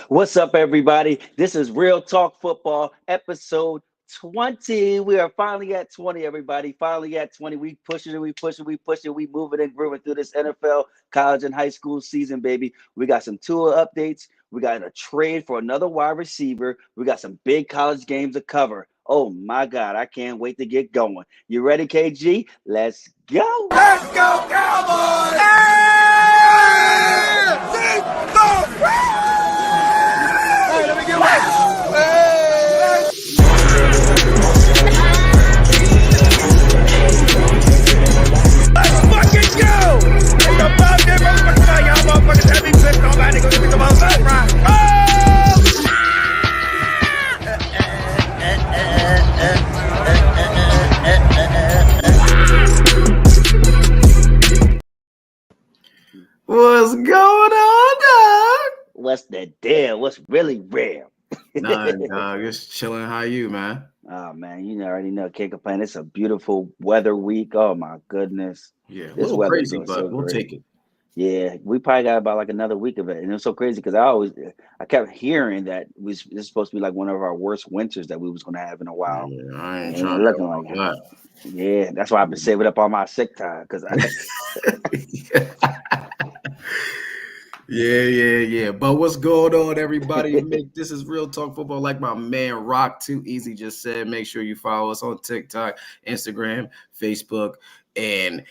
What's up, everybody? This is Real Talk Football, episode 20. We are finally at 20, everybody. Finally at 20. We pushing it, we pushing, we pushing, we moving and grooving through this NFL, college, and high school season, baby. We got some Tua updates. We got a trade for another wide receiver. We got some big college games to cover. Oh my God, I can't wait to get going. You ready, KG? Let's go. Let's go, Cowboys! Hey, let me get one. Let's fucking go! Ain't no about that motherfucker now. Y'all motherfuckers have me pissed off. I ain't gonna think about that, right? What's going on, dog? What's the deal? What's really real? Nothing, dog. Just chilling. How you, man? Oh man, already know. Can't complain. It's a beautiful weather week. Oh my goodness. Yeah, a This little weather's crazy, doing but so we'll great. take it. Yeah, we probably got about like another week of it, and it was so crazy because I kept hearing that this is supposed to be like one of our worst winters that we was gonna have in a while. Yeah, I ain't And trying looking to like that. Yeah, that's why I've been saving up all my sick time because Yeah. But what's going on, everybody? This is Real Talk Football, like my man Rock Too Easy just said. Make sure you follow us on TikTok, Instagram, Facebook, and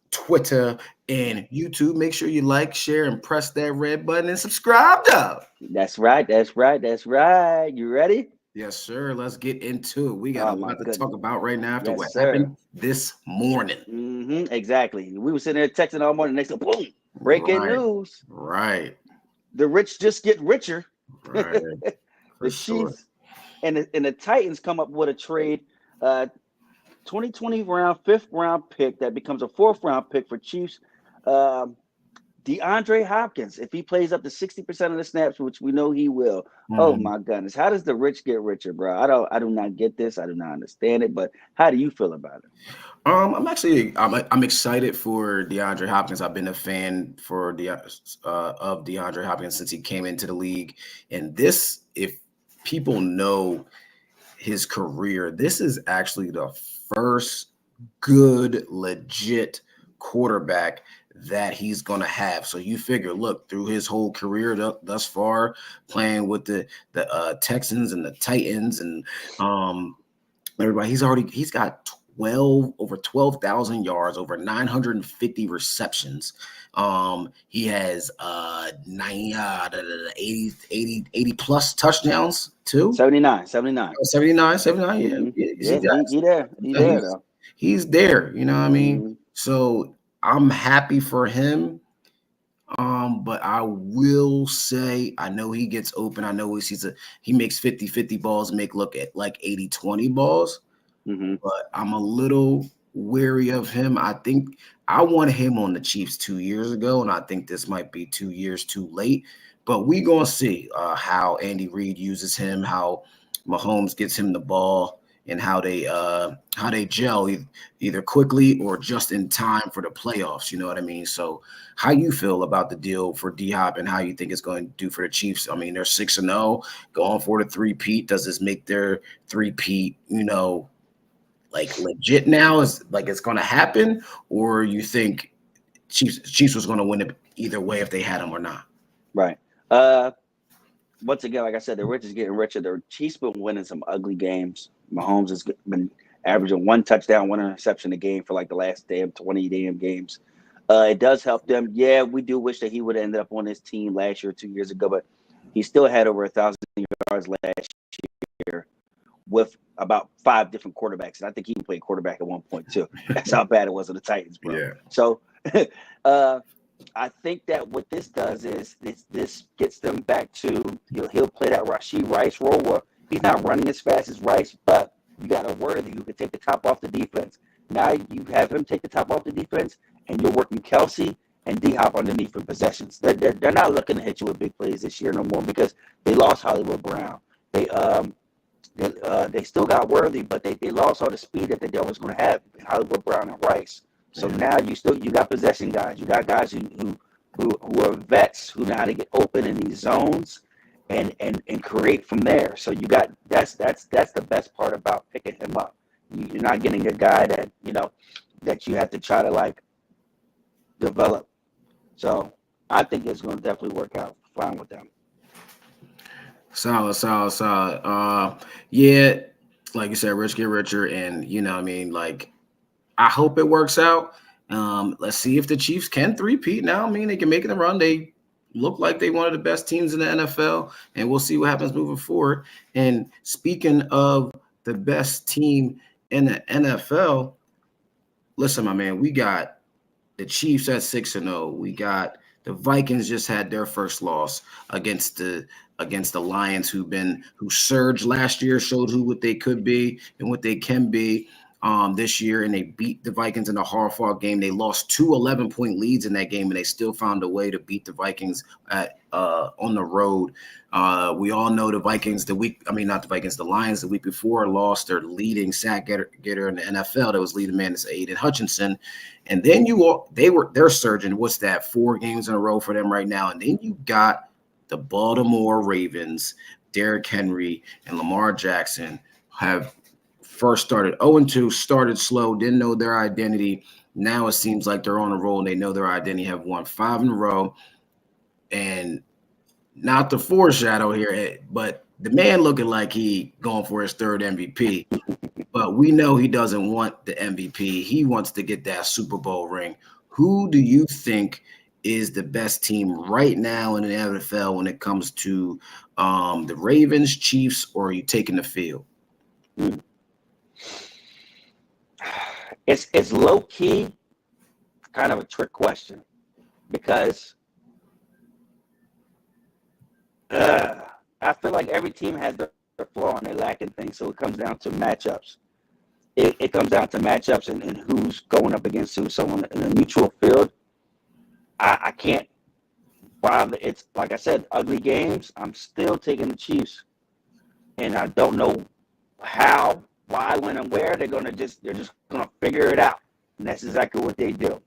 Twitter and YouTube. Make sure you like, share, and press that red button and subscribe, dog. That's right. You ready? Yes, sir. Let's get into it. We got Oh, a my lot to goodness. talk about right now after Yes, what sir. happened this morning. Exactly. We were sitting there texting all morning. Next thing, boom! Breaking news. Right. The rich just get richer. Right. The Chiefs and the Titans come up with a trade, 2020 fifth round pick that becomes a fourth round pick for Chiefs. DeAndre Hopkins, if he plays up to 60% of the snaps, which we know he will. Oh my goodness. How does the rich get richer, bro? I do not get this. I do not understand it. But how do you feel about it? I'm excited for DeAndre Hopkins. I've been a fan of DeAndre Hopkins since he came into the league. And this, if people know his career, this is actually the first good, legit quarterback that he's going to have. So you figure, look, through his whole career thus far, playing with the Texans and the Titans and everybody, he's got over 12,000 yards, over 950 receptions. He has 80 plus touchdowns too. 79. 79. Yeah. He there though. He's there. You know what I mean? So I'm happy for him. But I will say, I know he gets open. I know he makes 50-50 balls make look at like 80-20 balls. But I'm a little wary of him. I think I wanted him on the Chiefs 2 years ago, and I think this might be 2 years too late. But we gonna see how Andy Reid uses him, how Mahomes gets him the ball, and how they gel either quickly or just in time for the playoffs. You know what I mean? So how you feel about the deal for D-Hop and how you think it's going to do for the Chiefs? I mean, they're 6-0, going for the three-peat. Does this make their three-peat, like legit now? Is like it's going to happen? Or you think Chiefs was going to win it either way if they had him or not? Right. Once again, like I said, the rich is getting richer. The Chiefs been winning some ugly games. Mahomes has been averaging 1 touchdown, 1 interception a game for like the last 20 games. It does help them. Yeah, we do wish that he would have ended up on this team last year, 2 years ago, but he still had over 1,000 yards last year with about 5 different quarterbacks. And I think he played quarterback at one point too. That's how bad it was on the Titans, bro. Yeah. So I think that what this does is this gets them back to he'll play that Rashee Rice role where he's not running as fast as Rice, but you got a Worthy who can take the top off the defense. Now you have him take the top off the defense, and you're working Kelsey and D-Hop underneath for possessions. They're not looking to hit you with big plays this year no more because they lost Hollywood Brown. They still got Worthy, but they lost all the speed that they always going to have in Hollywood Brown and Rice. So now you got possession guys. You got guys who are vets who know how to get open in these zones and create from there. So you got that's the best part about picking him up. You're not getting a guy that that you have to try to like develop. So I think it's going to definitely work out fine with them. Solid. Yeah, like you said, rich get richer, and like I hope it works out. Let's see if the Chiefs can three-peat now. I mean, they can make it a run. They look like they one of the best teams in the NFL, and we'll see what happens moving forward. And speaking of the best team in the NFL, listen, my man, we got the Chiefs at 6-0. We got the Vikings just had their first loss against the Lions, who surged last year, showed what they could be and what they can be this year, and they beat the Vikings in a hard-fought game. They lost 2 11-point leads in that game, and they still found a way to beat the Vikings on the road. We all know the Lions the week before lost their leading sack getter in the NFL. That was leading man is Aiden Hutchinson. And then they're surging. What's that? 4 games in a row for them right now. And then you got the Baltimore Ravens, Derrick Henry and Lamar Jackson have first started 0-2, started slow, didn't know their identity. Now it seems like they're on a roll and they know their identity, have won 5 in a row. And not to foreshadow here, but the man looking like he going for his 3rd MVP. But we know he doesn't want the MVP. He wants to get that Super Bowl ring. Who do you think is the best team right now in the NFL when it comes to the Ravens, Chiefs, or are you taking the field? It's low key, kind of a trick question, because I feel like every team has their flaw and they're lacking things, so it comes down to matchups. It comes down to matchups and who's going up against who. So in a neutral field, I can't. While it's like I said, ugly games, I'm still taking the Chiefs, and I don't know how, why, when, and where they're just gonna figure it out, and that's exactly what they do.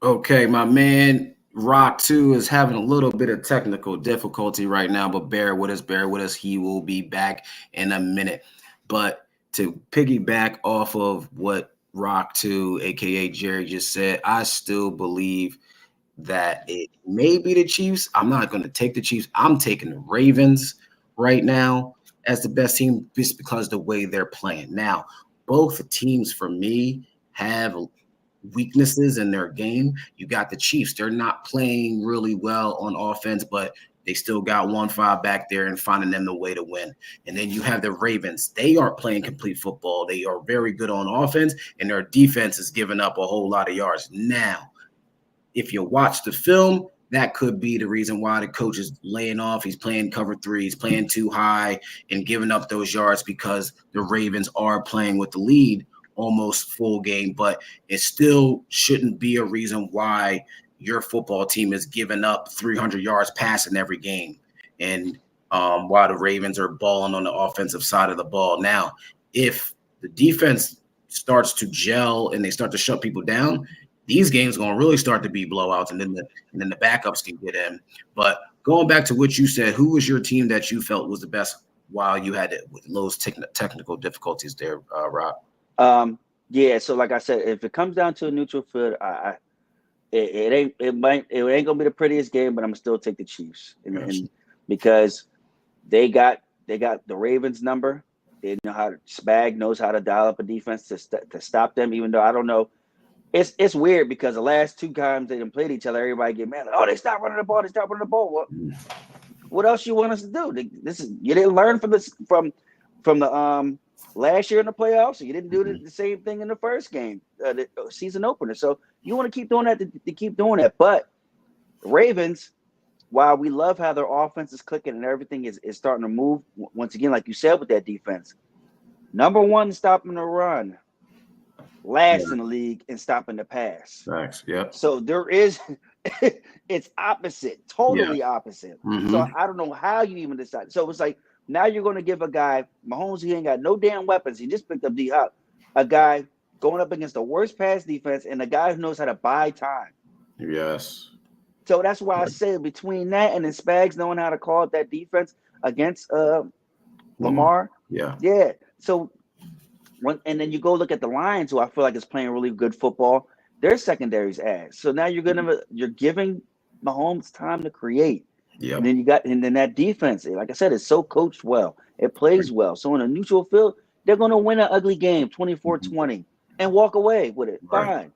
Okay, my man Rock 2 is having a little bit of technical difficulty right now, but bear with us. He will be back in a minute. But to piggyback off of what Rock 2, aka Jerry, just said, I still believe that it may be the Chiefs. I'm not going to take the Chiefs. I'm taking the Ravens right now as the best team just because of the way they're playing. Now, both teams for me have weaknesses in their game. You got the Chiefs. They're not playing really well on offense, but they still got 1-5 back there and finding them the way to win. And then you have the Ravens. They aren't playing complete football. They are very good on offense, and their defense is giving up a whole lot of yards. Now, if you watch the film, that could be the reason why the coach is laying off. He's playing cover 3. He's playing too high and giving up those yards because the Ravens are playing with the lead almost full game, but it still shouldn't be a reason why your football team is giving up 300 yards passing every game. And while the Ravens are balling on the offensive side of the ball. Now, if the defense starts to gel and they start to shut people down, these games are going to really start to be blowouts, and then the backups can get in. But going back to what you said, who was your team that you felt was the best while you had it with those technical difficulties there, Rob? Yeah, so like I said, if it comes down to a neutral field, it ain't gonna be the prettiest game, but I'm gonna still take the Chiefs, and because they got the Ravens number. They know how Spag knows how to dial up a defense to stop them. Even though I don't know, it's weird because the last 2 times they didn't played each other, everybody get mad like, oh, they stopped running the ball. Well, what else you want us to do? You didn't learn from the last year in the playoffs, so you didn't do the same thing in the first game, the season opener. So you want to keep doing that to keep doing that. But Ravens, while we love how their offense is clicking and everything is starting to move, once again, like you said with that defense, number 1 stopping the run, last in the league in stopping the pass. Thanks. Yeah. So there is, it's opposite, totally opposite. So I don't know how you even decide. So it's like, now you're going to give a guy, Mahomes, he ain't got no damn weapons. He just picked up D-Hop. A guy going up against the worst pass defense and a guy who knows how to buy time. Yes. So that's why I say between that and then Spags knowing how to call it that defense against Lamar. Yeah. Yeah. So and then you go look at the Lions, who I feel like is playing really good football. Their secondary's ass. So now you're giving Mahomes time to create. Yeah. And then that defense, like I said, it's so coached well. It plays well. So in a neutral field, they're going to win an ugly game, 24-20, and walk away with it. Right. Fine.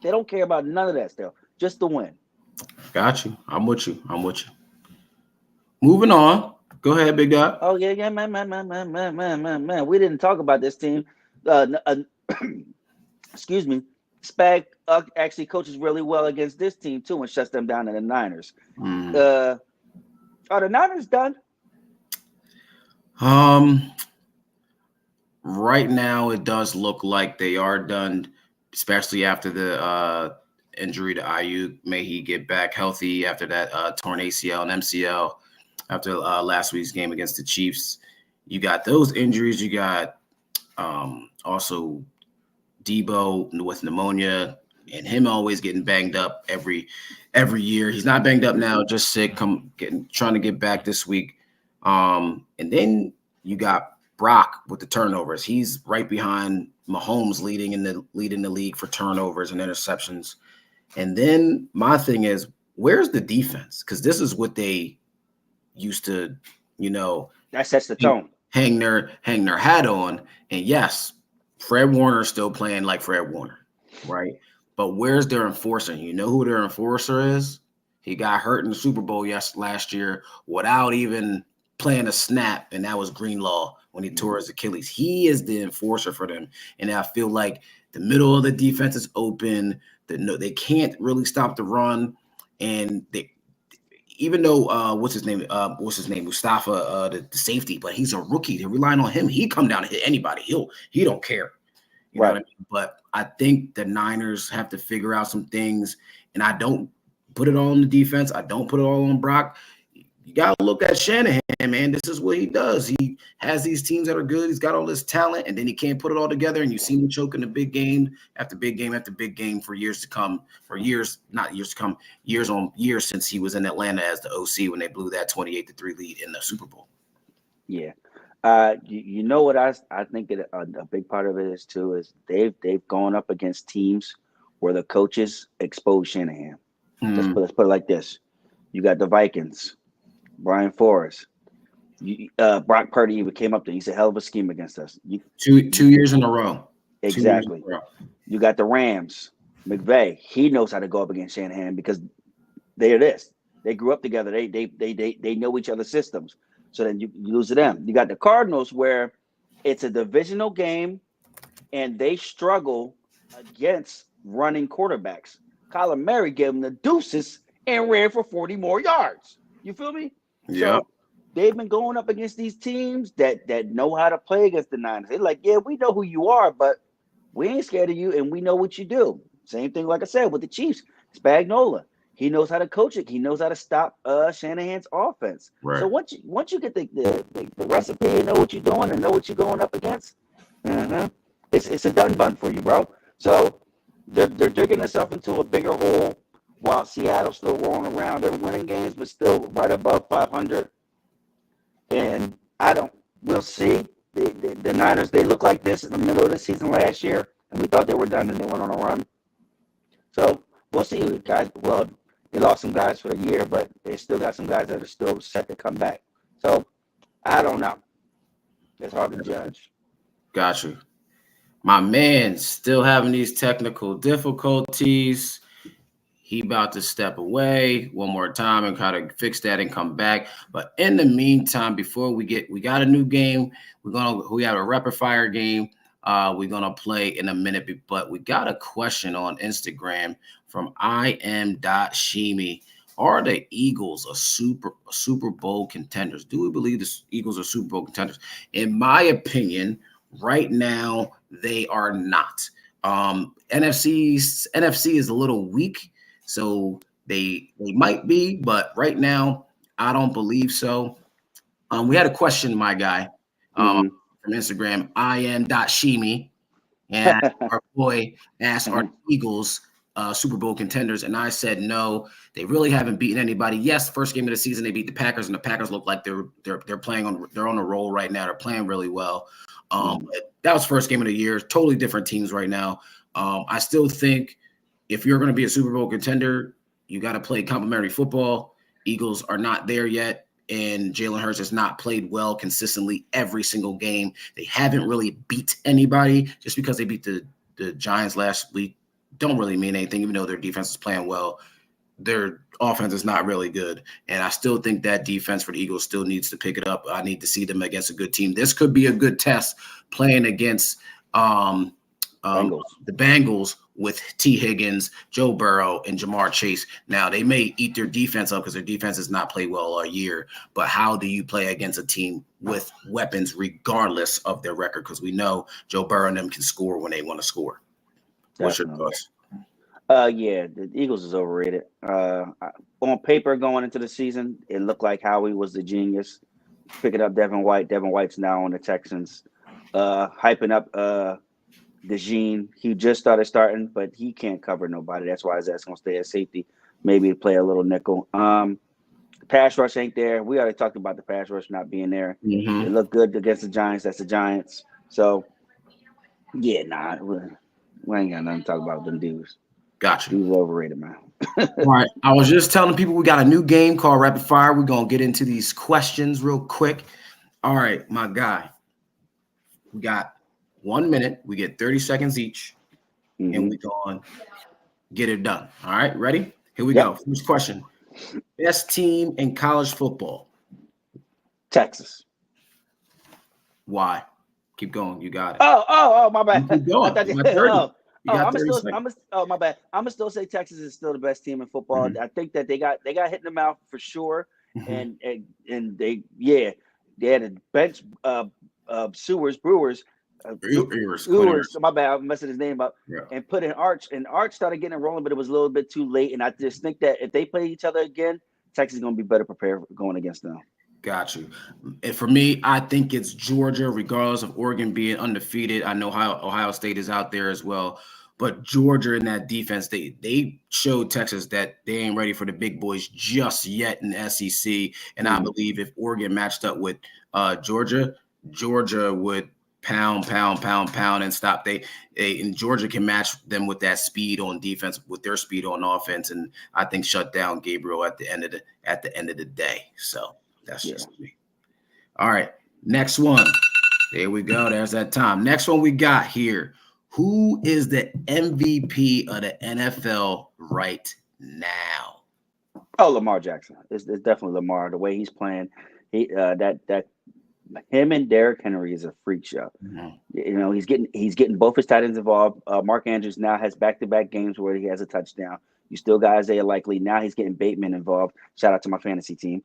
They don't care about none of that stuff. Just the win. Got you. I'm with you. Moving on. Go ahead, big guy. Oh yeah, man. We didn't talk about this team. Excuse me. Spag actually coaches really well against this team too, and shuts them down in the Niners. Are the Niners done? Right now it does look like they are done, especially after the injury to Ayuk. May he get back healthy after that torn ACL and MCL after last week's game against the Chiefs. You got those injuries. You got also Debo with pneumonia and him always getting banged up every year. He's not banged up now, just sick, trying to get back this week. And then you got Brock with the turnovers. He's right behind Mahomes leading the league for turnovers and interceptions. And then my thing is, where's the defense? Because this is what they used to, that sets the tone. Hang their hat on. And yes, Fred Warner is still playing like Fred Warner, right? But where's their enforcer? You know who their enforcer is? He got hurt in the Super Bowl last year without even playing a snap, and that was Greenlaw when he tore his Achilles. He is the enforcer for them, and I feel like the middle of the defense is open. They can't really stop the run, and even though what's his name, Mustafa, the safety, but he's a rookie. They're relying on him. He come down and hit anybody. He don't care. You know what I mean? But I think the Niners have to figure out some things, and I don't put it all on the defense. I don't put it all on Brock. You got to look at Shanahan, man. This is what he does. He has these teams that are good. He's got all this talent, and then he can't put it all together, and you see him choking the big game after big game after big game for years to come, years on years since he was in Atlanta as the OC when they blew that 28-3 lead in the Super Bowl. Yeah. You know what I think that a big part of it is too is they've gone up against teams where the coaches expose Shanahan. Let's put it like this: you got the Vikings, Brian Flores, Brock Purdy even came up there. He's a hell of a scheme against us. Two years in a row. Exactly. You got the Rams, McVay. He knows how to go up against Shanahan because they're this. They grew up together. They know each other's systems. So then you lose to them. You got the Cardinals where it's a divisional game and they struggle against running quarterbacks. Kyler Murray gave them the deuces and ran for 40 more yards. You feel me? Yeah. So they've been going up against these teams that know how to play against the Niners. They're like, yeah, we know who you are, but we ain't scared of you and we know what you do. Same thing, like I said, with the Chiefs. Spagnuolo. He knows how to coach it. He knows how to stop Shanahan's offense. Right. So once you get the recipe and know what you're doing and know what you're going up against, it's a done bun for you, bro. So they're digging themselves into a bigger hole while Seattle's still rolling around. They're winning games, but still right above 500. And we'll see. The Niners, they look like this in the middle of the season last year, and we thought they were done, and they went on a run. So we'll see, guys. Well, they lost some guys for the year, but they still got some guys that are still set to come back. So, I don't know. It's hard to judge. Got you. My man still having these technical difficulties. He about to step away one more time and kind of fix that and come back. But in the meantime, before we got a new game. We have a rapid fire game. We're gonna play in a minute, but we got a question on Instagram from im.shimi. Are the Eagles a Super Bowl contenders? Do we believe the Eagles are Super Bowl contenders? In my opinion, right now they are not. NFC is a little weak, so they might be, but right now I don't believe so. We had a question, my guy. From Instagram, im.shimi, and our boy asked, are the Eagles Super Bowl contenders, and I said no. They really haven't beaten anybody. Yes, first game of the season they beat the Packers, and the Packers look like they're playing they're on a roll right now. They're playing really well. That was first game of the year. Totally different teams right now. I still think if you're going to be a Super Bowl contender, you got to play complementary football. Eagles are not there yet, and Jalen Hurts has not played well consistently every single game. They haven't really beat anybody. Just because they beat the Giants last week don't really mean anything, even though their defense is playing well. Their offense is not really good. And I still think that defense for the Eagles still needs to pick it up. I need to see them against a good team. This could be a good test playing against the Bengals with T. Higgins, Joe Burrow, and Jamar Chase. Now, they may eat their defense up because their defense has not played well all year. But how do you play against a team with weapons regardless of their record? Because we know Joe Burrow and them can score when they want to score. What's your thoughts? Yeah, the Eagles is overrated. On paper, going into the season, it looked like Howie was the genius, picking up Devin White. Devin White's now on the Texans, hyping up DeJean. He just starting, but he can't cover nobody. That's why his ass gonna stay at safety. Maybe play a little nickel. Pass rush ain't there. We already talked about the pass rush not being there. Mm-hmm. It looked good against the Giants. That's the Giants. So, yeah, we ain't got nothing to talk about with them dudes. Gotcha. He's overrated, man. All right. I was just telling people we got a new game called Rapid Fire. We're going to get into these questions real quick. All right, my guy. We got 1 minute. We get 30 seconds each, and we're going to get it done. All right, ready? Here we go. First question. Best team in college football? Texas. Why? Keep going. You got it. Oh, my bad. Keep going. My bad. I'm gonna still say Texas is still the best team in football. I think that they got hit in the mouth for sure, and they had a bench Brewers. My bad, I'm messing his name up. Yeah. And put in Arch, and Arch started getting rolling, but it was a little bit too late. And I just think that if they play each other again, Texas is gonna be better prepared going against them. Got you. And for me, I think it's Georgia, regardless of Oregon being undefeated. I know how Ohio State is out there as well. But Georgia in that defense, they showed Texas that they ain't ready for the big boys just yet in the SEC. And I believe if Oregon matched up with Georgia would pound and stop. And Georgia can match them with that speed on defense, with their speed on offense, and I think shut down Gabriel at the end of the day. So that's just me. All right, next one. There we go. There's that time. Next one we got here. Who is the MVP of the NFL right now? Oh, Lamar Jackson. It's definitely Lamar. The way he's playing, him and Derrick Henry is a freak show. You know, he's getting both his tight ends involved. Mark Andrews now has back-to-back games where he has a touchdown. You still got Isaiah Likely. Now he's getting Bateman involved. Shout out to my fantasy team.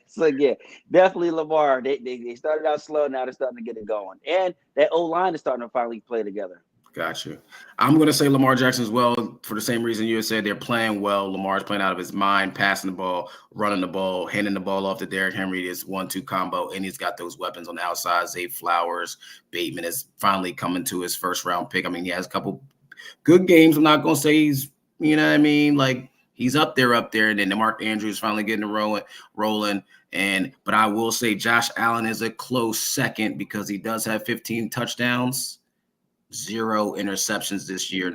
So yeah, definitely Lamar. They started out slow. Now they're starting to get it going. And that O-line is starting to finally play together. Got you. I'm going to say Lamar Jackson as well for the same reason you said. They're playing well. Lamar's playing out of his mind, passing the ball, running the ball, handing the ball off to Derrick Henry. This 1-2 combo, and he's got those weapons on the outside. Zay Flowers, Bateman is finally coming to his first-round pick. I mean, he has a couple good games. I'm not going to say he's, you know what I mean, like he's up there. And then the Mark Andrews finally getting the rolling. But I will say Josh Allen is a close second because he does have 15 touchdowns. 0 interceptions this year,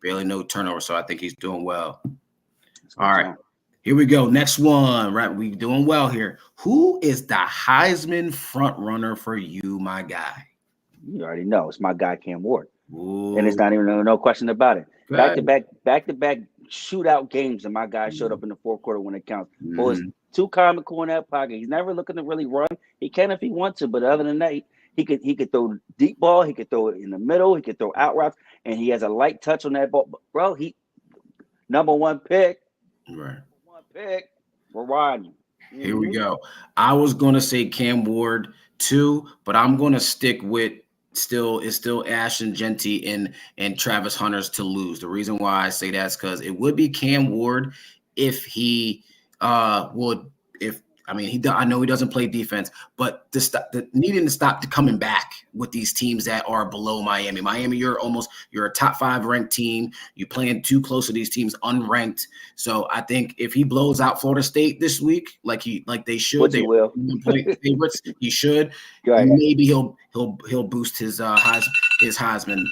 barely no turnover. So I think he's doing well. All right, here we go. Next one, right? We doing well here. Who is the Heisman front runner for you, my guy? You already know it's my guy Cam Ward, Ooh. And it's not even no question about it. Back to back shootout games, and my guy showed up in the fourth quarter when it counts. Boy, it's too comical in that pocket. He's never looking to really run. He can if he wants to, but other than that. He could throw deep ball. He could throw it in the middle. He could throw out routes, and he has a light touch on that ball. Bro, he number one pick. Right. One pick. We're riding. Here we go. I was gonna say Cam Ward too, but I'm gonna stick with still Ashton Genty and Travis Hunters to lose. The reason why I say that is because it would be Cam Ward if he if I mean, I know he doesn't play defense, but needing to stop coming back with these teams that are below Miami. Miami, you're a top 5 ranked team. You're playing too close to these teams unranked. So I think if he blows out Florida State this week, like they should, Which he will. Favorites, he should. Right. Maybe he'll boost his Heisman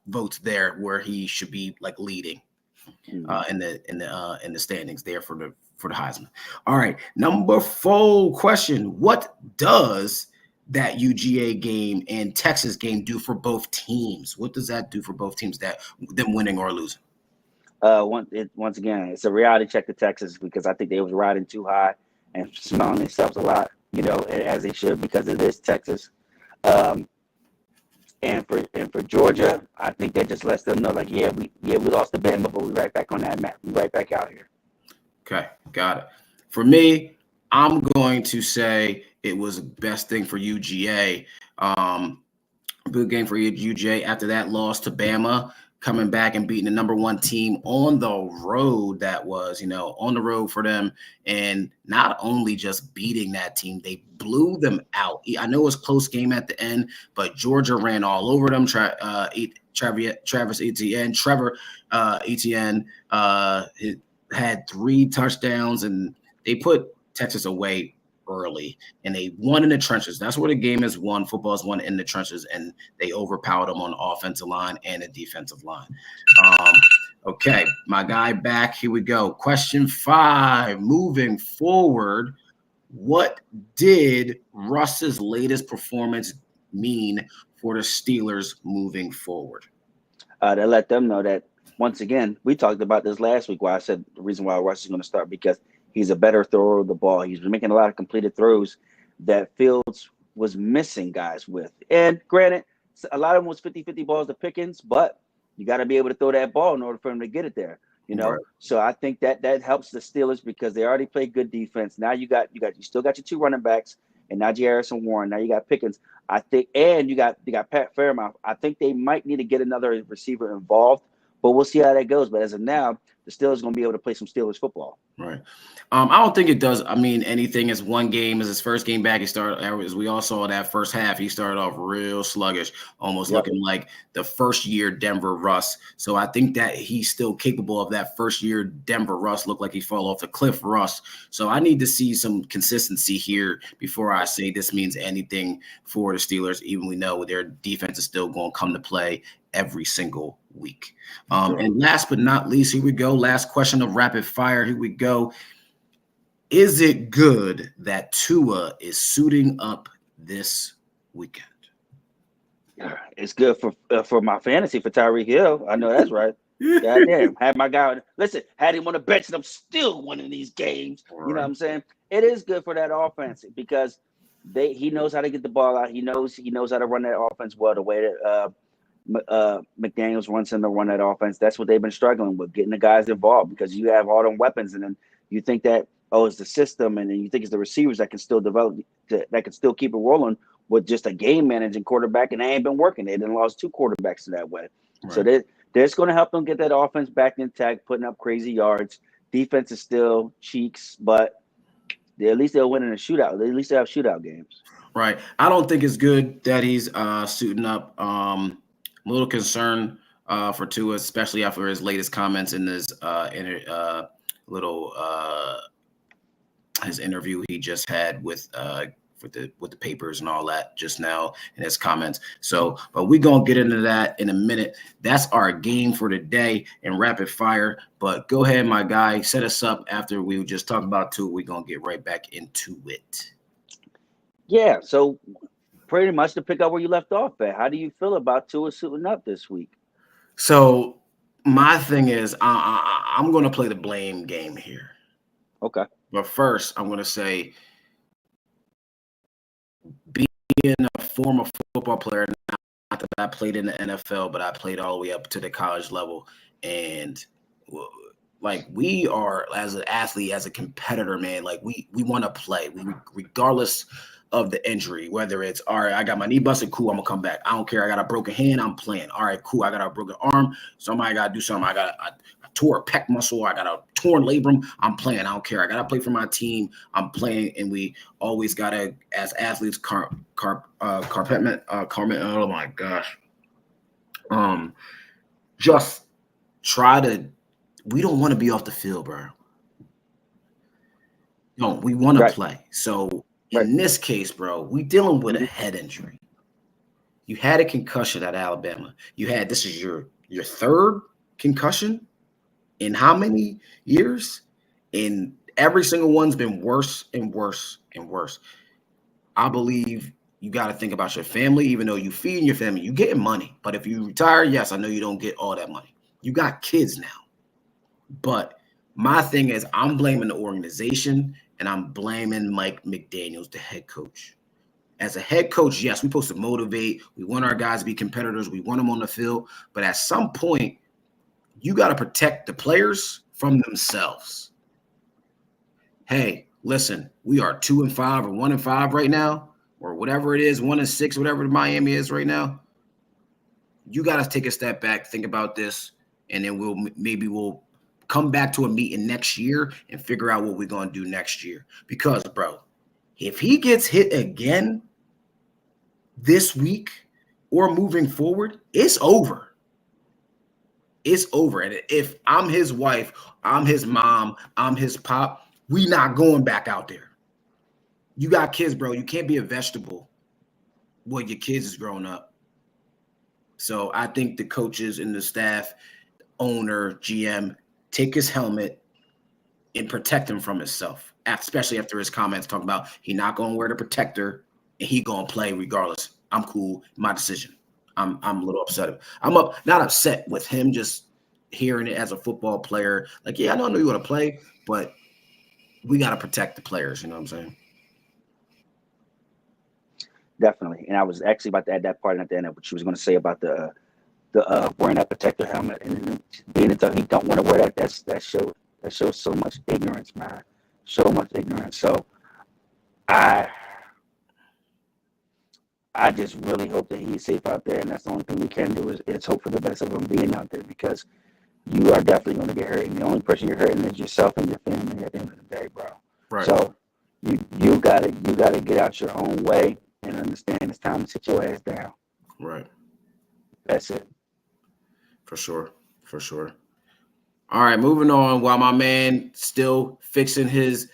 votes there, where he should be like leading in the standings there for the Heisman. All right, number 4 question: what does that UGA game and Texas game do for both teams? What does that do for both teams, them winning or losing? Once again, it's a reality check to Texas, because I think they was riding too high and smelling themselves a lot, as they should, because it is Texas. And for Georgia, I think that just lets them know, like, we lost to Bama, but we're right back on that map. We're right back out here. Okay, got it. For me, I'm going to say it was the best thing for UGA. Good game for UGA after that loss to Bama, coming back and beating the number 1 team on the road. That was, on the road for them. And not only just beating that team, they blew them out. I know it was a close game at the end, but Georgia ran all over them. Travis Etienne, Trevor Etienne had 3 touchdowns, and they put Texas away early, and they won in the trenches. That's where the game is won. Football is won in the trenches, and they overpowered them on the offensive line and the defensive line. Okay, my guy back. Here we go. Question 5. Moving forward, what did Russ's latest performance mean for the Steelers moving forward? To let them know that, once again, we talked about this last week, why I said the reason why Russ is going to start, because he's a better thrower of the ball. He's been making a lot of completed throws that Fields was missing guys with. And granted, a lot of them was 50-50 balls to Pickens, but you got to be able to throw that ball in order for him to get it there. Right. So I think that helps the Steelers, because they already played good defense. Now you still got your 2 running backs, and Najee Harrison Warren. Now you got Pickens. I think, and you got Pat Fairmouth. I think they might need to get another receiver involved, but we'll see how that goes. But as of now, the Steelers going to be able to play some Steelers football. Right. I don't think it does. I mean, anything. It's one game. It's his first game back. He started, as we all saw that first half, he started off real sluggish, almost looking like the first year Denver Russ. So I think that he's still capable of that first year Denver Russ, look like he fell off the cliff Russ. So I need to see some consistency here before I say this means anything for the Steelers, even we know their defense is still going to come to play every single week. And last but not least, here we go. Last question of rapid fire. Here we go. Is it good that Tua is suiting up this weekend? It's good for my fantasy for Tyreek Hill. I know that's right. Goddamn. Had my guy. Listen, had him on the bench, and I'm still winning these games. Right. You know what I'm saying? It is good for that offense, because he knows how to get the ball out. He knows how to run that offense well. The way that McDaniels wants him to run that offense. That's what they've been struggling with, getting the guys involved, because you have all them weapons, and then you think that, it's the system, and then you think it's the receivers that can still develop, that can still keep it rolling with just a game managing quarterback, and they ain't been working. They done lost 2 quarterbacks in that way. Right. So that's going to help them get that offense back intact, putting up crazy yards. Defense is still cheeks, but at least they'll win in a shootout. At least they have shootout games. Right. I don't think it's good that he's suiting up. I'm a little concerned for Tua, especially after his latest comments in his his interview he just had with the papers and all that just now in his comments. So, but we're going to get into that in a minute. That's our game for today in rapid fire. But go ahead, my guy, set us up after we just talked about Tua. We're going to get right back into it. Yeah, so pretty much to pick up where you left off at, how do you feel about Tua suiting up this week? So my thing is I'm going to play the blame game here. Okay. But first, I'm going to say, being a former football player, not that I played in the NFL, but I played all the way up to the college level. And like, we are, as an athlete, as a competitor, man, like we want to play. Regardless of the injury, whether it's, all right, I got my knee busted, cool, I'm gonna come back. I don't care. I got a broken hand, I'm playing. All right, cool. I got a broken arm. Somebody got to do something. I tore a pec muscle. I got a torn labrum. I'm playing. I don't care. I got to play for my team. I'm playing. And we always got to, as athletes, compartment. Oh my gosh. Just try to, we don't want to be off the field, bro. No, we want to play. So in this case, bro, we dealing with a head injury. You had a concussion at Alabama. This is your third concussion in how many years? And every single one's been worse and worse and worse. I believe you got to think about your family, even though you feeding your family, you getting money. But if you retire, yes, I know you don't get all that money. You got kids now. But my thing is, I'm blaming the organization and I'm blaming Mike McDaniels, the head coach. As a head coach, yes, we're supposed to motivate. We want our guys to be competitors. We want them on the field. But at some point, you got to protect the players from themselves. Hey, listen, we are 2-5 or 1-5 right now, or whatever it is, 1-6, whatever Miami is right now. You got to take a step back, think about this, and then we'll come back to a meeting next year and figure out what we're going to do next year. Because, bro, if he gets hit again this week or moving forward, it's over. It's over. And if I'm his wife, I'm his mom, I'm his pop, we not going back out there. You got kids, bro. You can't be a vegetable when your kids is growing up. So I think the coaches and the staff, owner, GM, take his helmet and protect him from himself, especially after his comments talking about he not going to wear the protector and he going to play regardless. I'm cool. My decision. I'm a little upset. Not upset with him, just hearing it as a football player. Like, yeah, I know you want to play, but we got to protect the players. You know what I'm saying? Definitely. And I was actually about to add that part at the end of what she was going to say about the wearing that protector helmet and being he don't want to wear that. That shows so much ignorance, man. So much ignorance. So I just really hope that he's safe out there, and that's the only thing we can do is hope for the best of him being out there, because you are definitely going to get hurt, and the only person you're hurting is yourself and your family at the end of the day, bro. Right. So you gotta get out your own way and understand it's time to sit your ass down. Right. That's it. For sure. All right, moving on. While my man still fixing his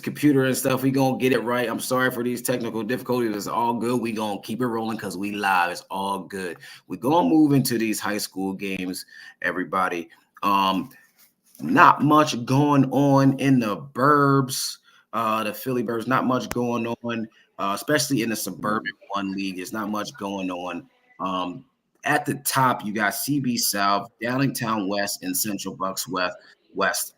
computer and stuff, we gonna get it right. I'm sorry for these technical difficulties. It's all good. We gonna keep it rolling because we live. It's all good. We gonna move into these high school games, everybody. Not much going on in the burbs, the Philly Burbs. Not much going on, especially in the Suburban One League. There's not much going on. At the top, you got CB South, Downingtown West, and Central Bucks West.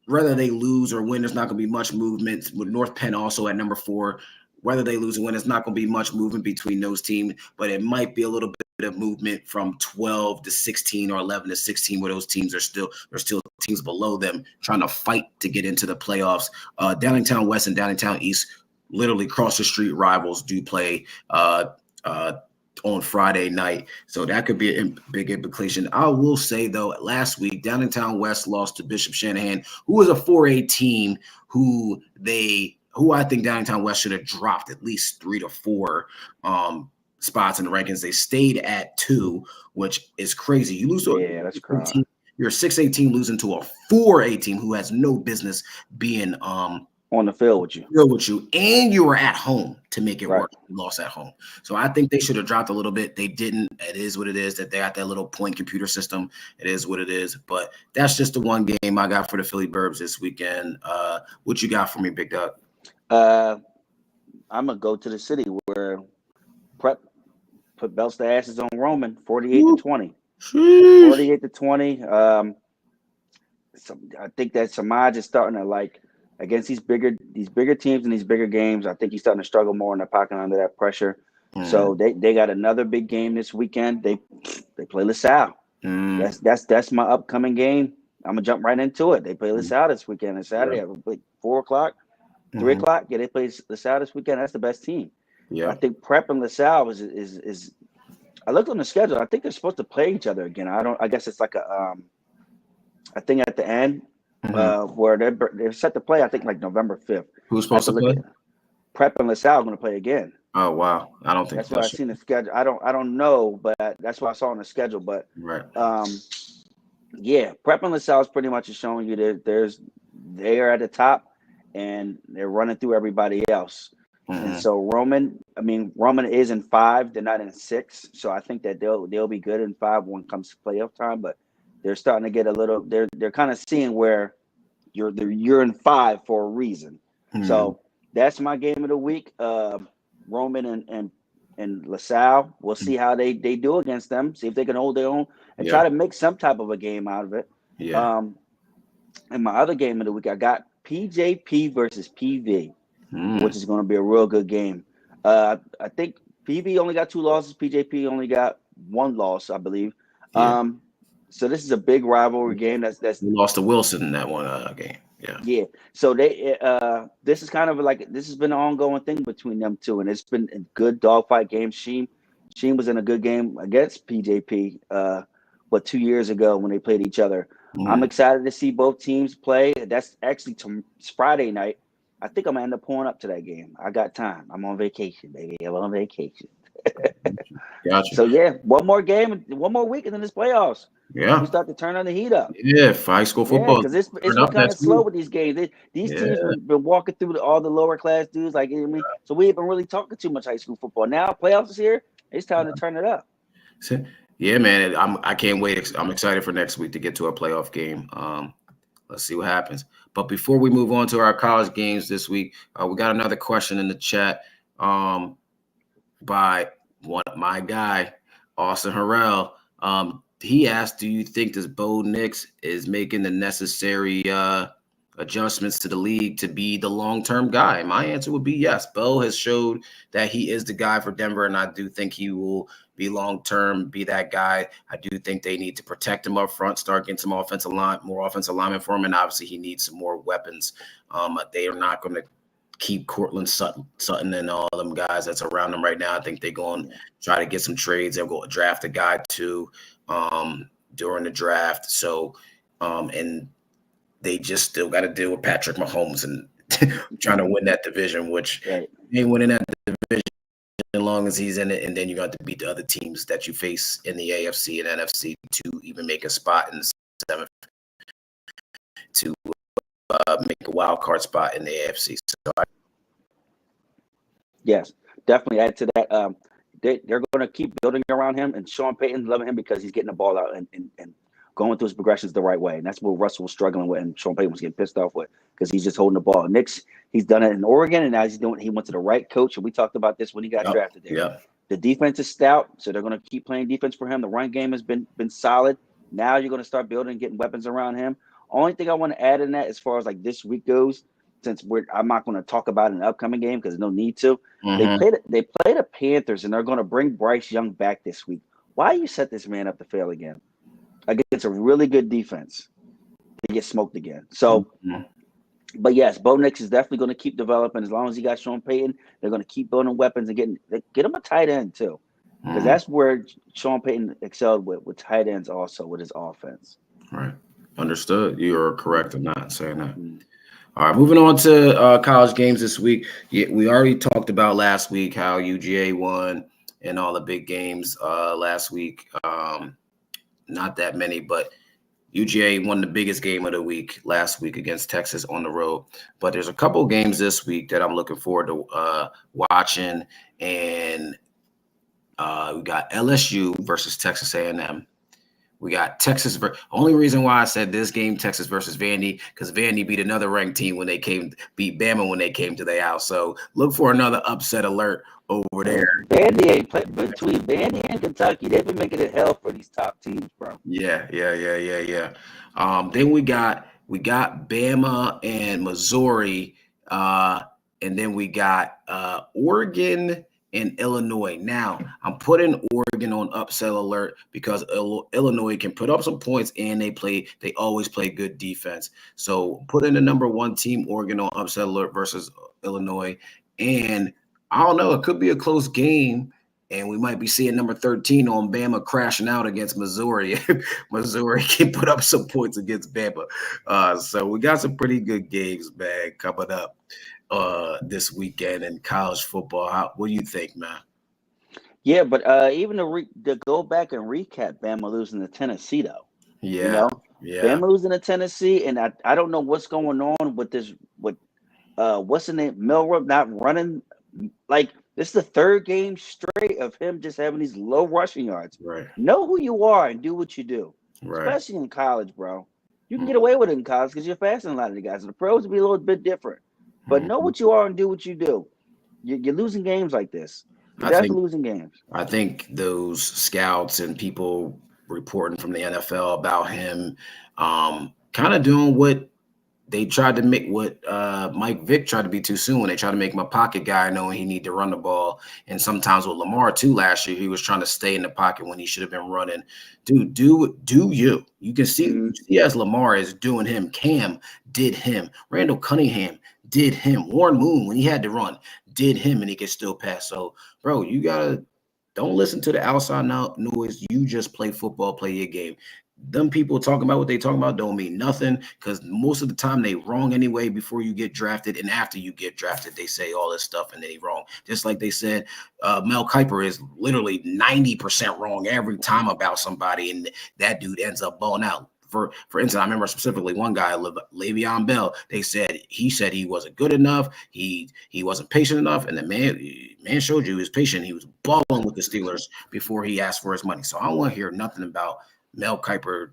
Whether they lose or win, there's not going to be much movement. With North Penn also at number 4, whether they lose or win, there's not going to be much movement between those teams, but it might be a little bit of movement from 12 to 16 or 11 to 16, where those teams there's still teams below them trying to fight to get into the playoffs. Downingtown West and Downingtown East, literally cross the street rivals, do play on Friday night. So that could be a big implication. I will say, though, last week, Downingtown West lost to Bishop Shanahan, who was a 4A team who I think Downingtown West should have dropped at least 3 to 4 spots in the rankings. They stayed at 2, which is crazy. You lose to that's crazy. You're a 6A team losing to a 4A team who has no business being on the field with you, and you were at home to make it work. You lost at home. So I think they should have dropped a little bit. They didn't. It is what it is. That they got that little point computer system. It is what it is. But that's just the one game I got for the Philly Burbs this weekend. What you got for me, Big Doug? I'm gonna go to the city where Prep put belts to asses on Roman, 48-20. 48-20. I think that Samaj is starting to against these bigger teams and these bigger games. I think he's starting to struggle more in the pocket under that pressure. So they got another big game this weekend. They play LaSalle. That's my upcoming game. I'm gonna jump right into it. They play LaSalle this weekend on Saturday at 4:00. 3 o'clock. Yeah, they play LaSalle this weekend. That's the best team. Yeah. I think Prep and LaSalle is. I looked on the schedule. I think they're supposed to play each other again. I guess it's like a thing at the end where they're set to play. I think like November 5th. Who's supposed to play? Prep and LaSalle are going to play again. Oh wow! I don't think that's what I seen the schedule. I don't know, but that's what I saw on the schedule. But right. Yeah, Prep and LaSalle is pretty much showing you that they are at the top and they're running through everybody else. And so Roman is in 5. They're not in 6. So I think that they'll be good in 5 when it comes to playoff time. But they're starting to get a little. They're kind of seeing where you're in 5 for a reason. So that's my game of the week. Roman and LaSalle. We'll see how they do against them. See if they can hold their own and try to make some type of a game out of it. Yeah. And my other game of the week, I got PJP versus PV, which is going to be a real good game. I think PV only got 2 losses. PJP only got 1 loss, I believe. Yeah. So this is a big rivalry game. That's we lost to Wilson in that one game. Yeah. Yeah. So this is kind of like this has been an ongoing thing between them two, and it's been a good dogfight game. Sheen was in a good game against PJP, 2 years ago when they played each other. I'm excited to see both teams play. That's actually it's Friday night. I think I'm gonna end up pulling up to that game. I got time. I'm on vacation, baby. I'm on vacation. Gotcha. So yeah, one more game, one more week, and then it's playoffs. Yeah, we start to turn on the heat up. Yeah, high school football. Because it's been kind of slow with these games. These teams have been walking through all the lower class dudes. Like, you know what I mean? So we ain't been really talking too much high school football. Now playoffs is here. It's time to turn it up. Yeah, man. I can't wait. I'm excited for next week to get to a playoff game. Let's see what happens. But before we move on to our college games this week, we got another question in the chat by my guy, Austin Harrell. He asked, do you think this Bo Nix is making the necessary adjustments to the league to be the long-term guy? My answer would be yes. Bo has showed that he is the guy for Denver, and I do think he will be long-term, be that guy. I do think they need to protect him up front, start getting some more offensive linemen for him, and obviously he needs some more weapons. They are not going to keep Cortland Sutton and all them guys that's around them right now. I think they're going to try to get some trades. They'll go draft a guy too during the draft. So, and they just still got to deal with Patrick Mahomes and trying to win that division, which they ain't winning that division as long as he's in it. And then you got to beat the other teams that you face in the AFC and NFC to even make a spot in the 7th to make a wild card spot in the AFC. So yes, definitely add to that. They're going to keep building around him, and Sean Payton loving him because he's getting the ball out and going through his progressions the right way. And that's what Russell was struggling with, and Sean Payton was getting pissed off with because he's just holding the ball. Nix, he's done it in Oregon, and now he went to the right coach. And we talked about this when he got drafted there. Yeah. The defense is stout, so they're going to keep playing defense for him. The run game has been solid. Now you're going to start building and getting weapons around him. Only thing I want to add in that as far as like this week goes, since I'm not going to talk about an upcoming game because there's no need to. They play the Panthers, and they're going to bring Bryce Young back this week. Why you set this man up to fail again? Against a really good defense to get smoked again. So, but yes, Bo Nix is definitely going to keep developing. As long as he got Sean Payton, they're going to keep building weapons and get him a tight end too, because that's where Sean Payton excelled with tight ends also with his offense. Right. Understood. You are correct in not saying that. All right, moving on to college games this week. We already talked about last week how UGA won and all the big games last week. Not that many, but UGA won the biggest game of the week last week against Texas on the road. But there's a couple of games this week that I'm looking forward to watching. And we got LSU versus Texas A&M. We got Texas. Only reason why I said this game, Texas versus Vandy, because Vandy beat another ranked team when they beat Bama when they came to their house. So look for another upset alert over there. Vandy ain't played between Vandy and Kentucky. They've been making it hell for these top teams, bro. Yeah. Then we got Bama and Missouri, and then we got Oregon and Illinois. Now, I'm putting Oregon on upset alert because Illinois can put up some points and they always play good defense. So put in the number 1 team, Oregon, on upset alert versus Illinois. And I don't know, it could be a close game. And we might be seeing number 13 on Bama crashing out against Missouri. Missouri can put up some points against Bama. So we got some pretty good games, man, coming up this weekend in college football. What do you think, man? Yeah, but even to go back and recap Bama losing to Tennessee, though. Yeah. You know? Yeah. Bama losing to Tennessee, and I don't know what's going on with this, what's the name? Milroe not running. Like, this is the 3rd game straight of him just having these low rushing yards. Right. Know who you are and do what you do. Right. Especially in college, bro. You can get away with it in college because you're faster than a lot of the guys. The pros will be a little bit different. But know what you are and do what you do. You're losing games like this. You're definitely losing games. I think those scouts and people reporting from the NFL about him kind of doing what they tried to make, what Mike Vick tried to be too soon when they tried to make him a pocket guy knowing he needed to run the ball. And sometimes with Lamar too last year, he was trying to stay in the pocket when he should have been running. Dude, do you. You can see as Lamar is doing him. Cam did him. Randall Cunningham did him. Warren Moon, when he had to run, did him, and he could still pass. So, bro, you don't listen to the outside noise. You just play football, play your game. Them people talking about what they talking about don't mean nothing, because most of the time they wrong anyway before you get drafted, and after you get drafted they say all this stuff and they wrong. Just like they said Mel Kiper is literally 90% wrong every time about somebody, and that dude ends up balling out. For instance, I remember specifically one guy, Le'Veon Bell. He said he wasn't good enough. He wasn't patient enough, and the man showed you he was patient. He was balling with the Steelers before he asked for his money. So I don't want to hear nothing about Mel Kiper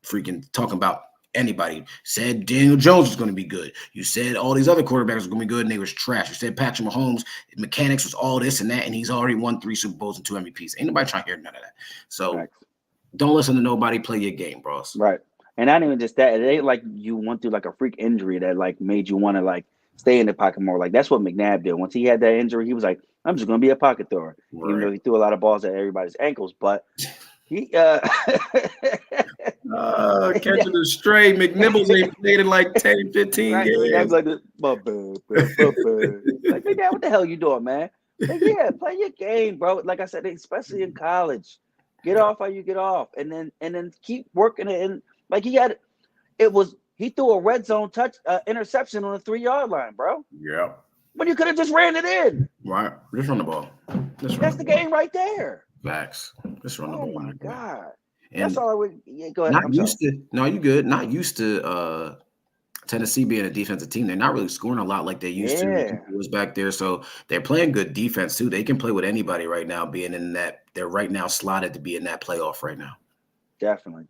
freaking talking about anybody. Said Daniel Jones was going to be good. You said all these other quarterbacks were going to be good, and they was trash. You said Patrick Mahomes' mechanics was all this and that, and he's already won 3 Super Bowls and 2 MVPs. Ain't nobody trying to hear none of that. So don't listen to nobody. Play your game, bros. Right. And not even just that. It ain't like you went through like a freak injury that like made you want to like stay in the pocket more. Like that's what McNabb did. Once he had that injury, he was like, I'm just going to be a pocket thrower. Right. Even though he threw a lot of balls at everybody's ankles, but he catching the stray. McNibbles ain't played in like 10, 15 games. Like, my bad. Like, McNabb, what the hell you doing, man? Like, yeah, play your game, bro. Like I said, especially in college. Get off how you get off, and then keep working it. And like he threw a red zone interception on the 3-yard line, bro. Yeah. But you could have just ran it in. Right. Just run the ball. That's the game right there. Facts. Just run the ball. Oh my God. And that's all I would. Yeah, go ahead. No, you good. Not used to Tennessee being a defensive team. They're not really scoring a lot like they used to. It was back there, so they're playing good defense too. They can play with anybody right now. Being in that, they're right now slotted to be in that playoff right now. Definitely.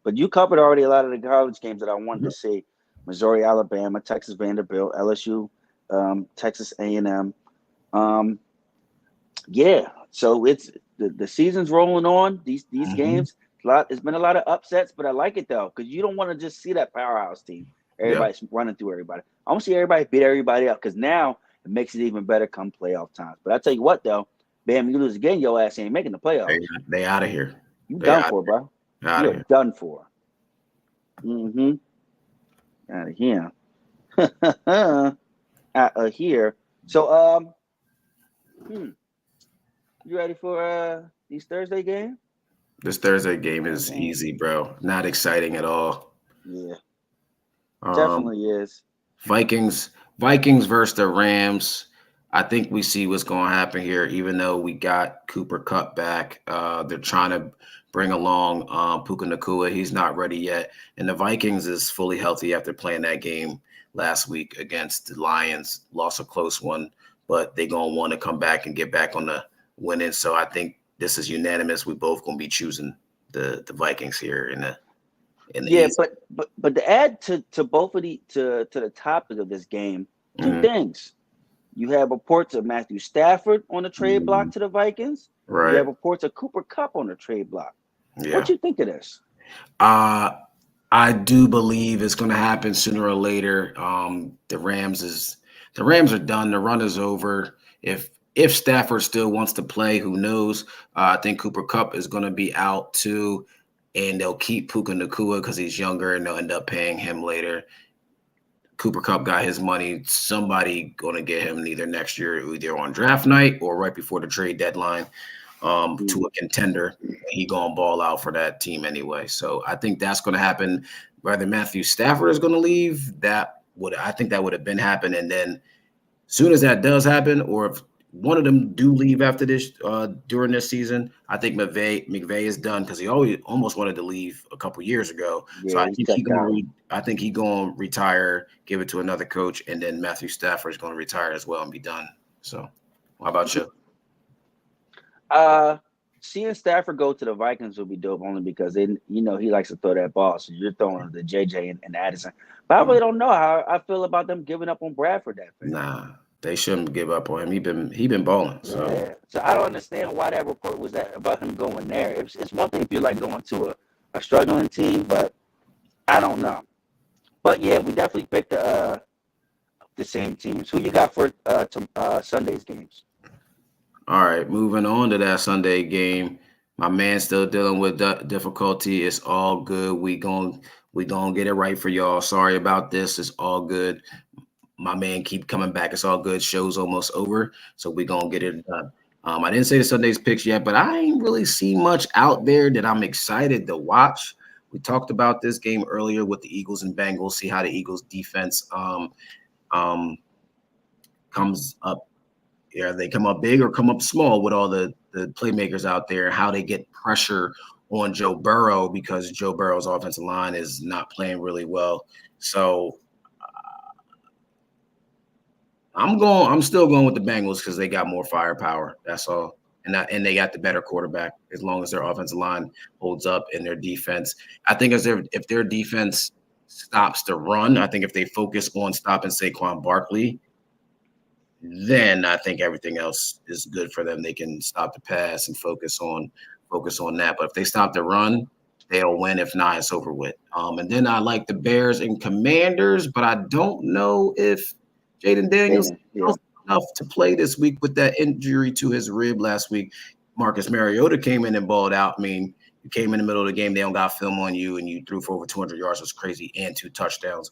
But you covered already a lot of the college games that I wanted to see: Missouri, Alabama, Texas, Vanderbilt, LSU, Texas A&M. Yeah. So it's the season's rolling on. These games. It's been a lot of upsets, but I like it though because you don't want to just see that powerhouse team. Everybody's running through everybody. I want to see everybody beat everybody up because now it makes it even better come playoff times. But I tell you what, though, bam, you lose again, your ass ain't making the playoffs. They out of here. You done for, bro. You're done for. Out of here. Out of here. So, you ready for these Thursday games? This Thursday game is easy, bro. Not exciting at all. Yeah. Definitely is. Vikings versus the Rams. I think we see what's going to happen here, even though we got Cooper Kupp back. They're trying to bring along Puka Nacua. He's not ready yet. And the Vikings is fully healthy after playing that game last week against the Lions. Lost a close one, but they're going to want to come back and get back on the winning. So I think this is unanimous. We both going to be choosing the Vikings here in the East. but to add to both of to the topic of this game, two things. You have reports of Matthew Stafford on the trade block to the Vikings. Right. You have reports of Cooper Kupp on the trade block. Yeah. What you think of this? I do believe it's going to happen sooner or later. The Rams are done. The run is over. If if Stafford still wants to play, who knows? I think Cooper Kupp is going to be out too, and they'll keep Puka Nacua because he's younger, and they'll end up paying him later. Cooper Kupp got his money. Somebody going to get him either next year, either on draft night or right before the trade deadline to a contender. He going to ball out for that team anyway. So I think that's going to happen. Whether Matthew Stafford is going to leave, I think that would have been happened. And then as soon as that does happen, or if one of them do leave after this during this season, I think McVay is done because he almost wanted to leave a couple years ago. Yeah, so I think he's going to retire, give it to another coach, and then Matthew Stafford is going to retire as well and be done. So, how about you? Seeing Stafford go to the Vikings would be dope only because he likes to throw that ball. So you're throwing the JJ and Addison. But I really don't know how I feel about them giving up on Bradford that fast. Nah. They shouldn't give up on him. He been balling. So. Yeah. So I don't understand why that report was that about him going there. It's one thing if you're like going to a struggling team, but I don't know. But yeah, we definitely picked the same teams. Who you got for Sunday's games? All right, moving on to that Sunday game. My man's still dealing with difficulty. It's all good. We gonna get it right for y'all. Sorry about this. It's all good. My man keep coming back. It's all good. Show's almost over, so we're going to get it done. I didn't say the Sunday's picks yet, but I ain't really seen much out there that I'm excited to watch. We talked about this game earlier with the Eagles and Bengals, see how the Eagles defense comes up. Yeah, they come up big or come up small with all the playmakers out there, how they get pressure on Joe Burrow because Joe Burrow's offensive line is not playing really well. So I'm still going with the Bengals because they got more firepower. That's all. And they got the better quarterback as long as their offensive line holds up in their defense. I think if their defense stops the run, I think if they focus on stopping Saquon Barkley, then I think everything else is good for them. They can stop the pass and focus on that. But if they stop the run, they'll win. If not, it's over with. And then I like the Bears and Commanders, but I don't know if Jaden Daniels enough to play this week with that injury to his rib last week. Marcus Mariota came in and balled out. I mean, you came in the middle of the game, they don't got film on you, and you threw for over 200 yards. That's crazy, and 2 touchdowns.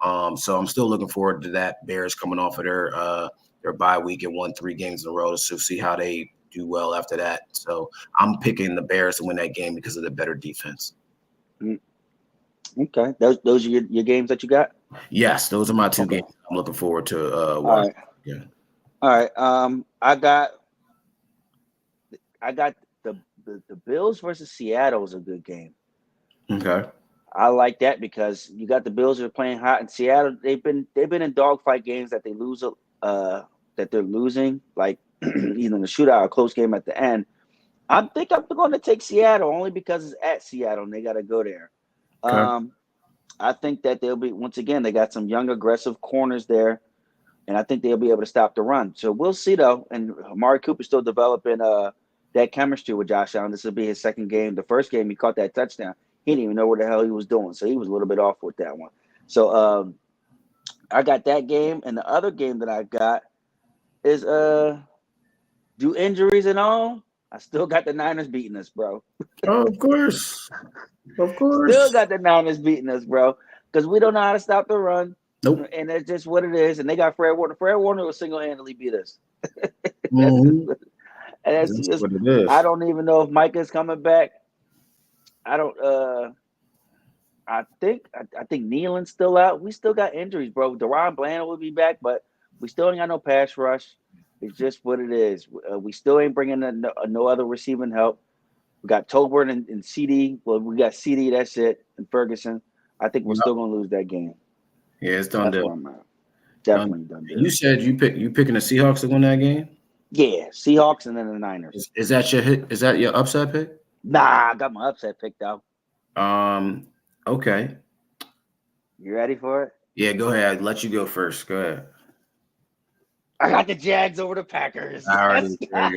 So I'm still looking forward to that. Bears coming off of their bye week and won 3 games in a row, so see how they do well after that. So I'm picking the Bears to win that game because of the better defense. Okay, those are your games that you got? Yes, those are my 2 games I'm looking forward to watching. All right. I got the Bills versus Seattle is a good game. Okay. I like that because you got the Bills that are playing hot, and Seattle they've been in dogfight games that they lose that they're losing, like either in the shootout or a close game at the end. I think I'm going to take Seattle only because it's at Seattle and they got to go there. Okay. I think that they'll be, once again, they got some young, aggressive corners there, and I think they'll be able to stop the run. So we'll see, though. And Amari Cooper's still developing that chemistry with Josh Allen. This will be his second game. The first game, he caught that touchdown. He didn't even know what the hell he was doing, so he was a little bit off with that one. So I got that game, and the other game that I got is do injuries and all, I still got the Niners beating us, bro. Oh, of course. Of course. Still got the Niners beating us, bro, because we don't know how to stop the run. Nope. And that's just what it is. And they got Fred Warner. Fred Warner will single-handedly beat us. That's just what it is. I don't even know if Micah's coming back. I don't I think Nealon's still out. We still got injuries, bro. DeRon Bland will be back, but we still ain't got no pass rush. It's just what it is. We still ain't bringing no other receiving help. We got Tolbert and CD. Well, we got CD. That's it. And Ferguson. I think we're still going to lose that game. Yeah, it's done. Definitely done. You said you picking the Seahawks to win that game? Yeah, Seahawks and then the Niners. Is that your hit? Is that your upset pick? Nah, I got my upset pick though. Okay. You ready for it? Yeah, go ahead. I'll let you go first. Go ahead. I got the Jags over the Packers. I already I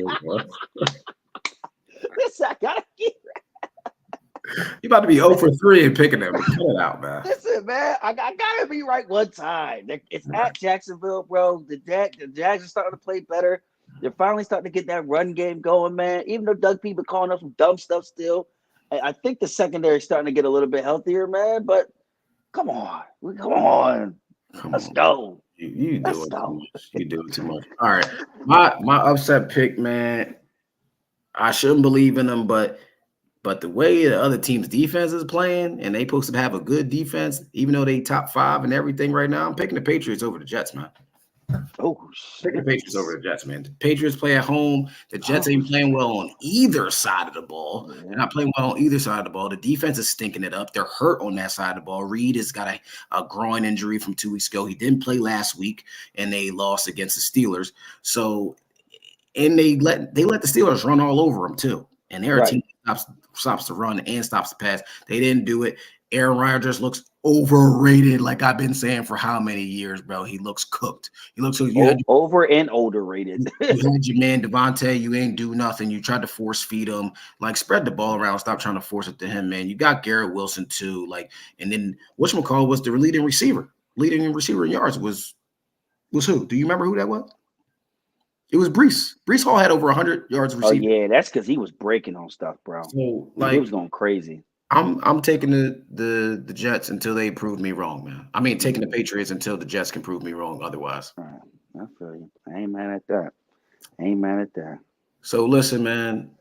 gotta get. You about to be 0 for 3 and picking them. Cut it out, man. Listen, man, I gotta be right one time. It's at Jacksonville, bro. The Jags are starting to play better. They're finally starting to get that run game going, man. Even though Doug Peterson calling up some dumb stuff still, I think the secondary is starting to get a little bit healthier, man. But come on, let's go. You do it too much. You do it too much. All right, my upset pick, man. I shouldn't believe in them, but the way the other team's defense is playing, and they supposed to have a good defense, even though they top 5 and everything right now, I'm picking the Patriots over the Jets, man. Oh, pick the Patriots over the Jets, man. The Patriots play at home. The Jets ain't playing well on either side of the ball. Yeah. They're not playing well on either side of the ball. The defense is stinking it up. They're hurt on that side of the ball. Reed has got a groin injury from 2 weeks ago. He didn't play last week, and they lost against the Steelers. So, and they let the Steelers run all over them too. And they're a team that stops the run and stops the pass. They didn't do it. Aaron Rodgers looks overrated, like I've been saying for how many years, bro. He looks cooked. He looks over and underrated. You had your man Devontae. You ain't do nothing. You tried to force feed him. Like, spread the ball around. Stop trying to force it to him, man. You got Garrett Wilson too. Like, and then whatchamacallit was the leading receiver. Leading receiver in yards was who? Do you remember who that was? It was Breece. Breece Hall had over 100 yards receiving. Oh yeah, that's because he was breaking on stuff, bro. So like, he was going crazy. I'm taking the Jets until they prove me wrong, man. I mean, taking the Patriots until the Jets can prove me wrong otherwise. All right. I feel you. I ain't mad at that. So listen, man,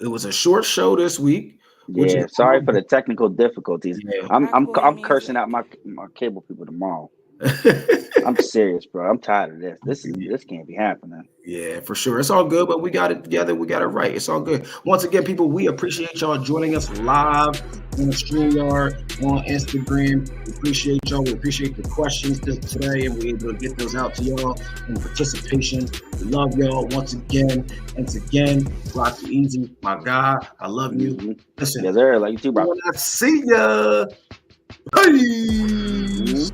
it was a short show this week. Yeah, sorry for the technical difficulties. Yeah. I'm cursing out my cable people tomorrow. I'm serious, bro. I'm tired of this. This can't be happening. Yeah, for sure. It's all good, but we got it together. We got it right. It's all good. Once again, people, we appreciate y'all joining us live on the StreamYard, on Instagram. We appreciate y'all. We appreciate the questions today, and we're able to get those out to y'all in participation. We love y'all once again. Rocky Easy, my guy. I love you. Mm-hmm. Listen, yes, sir. Like you too, bro. When I see ya. Peace.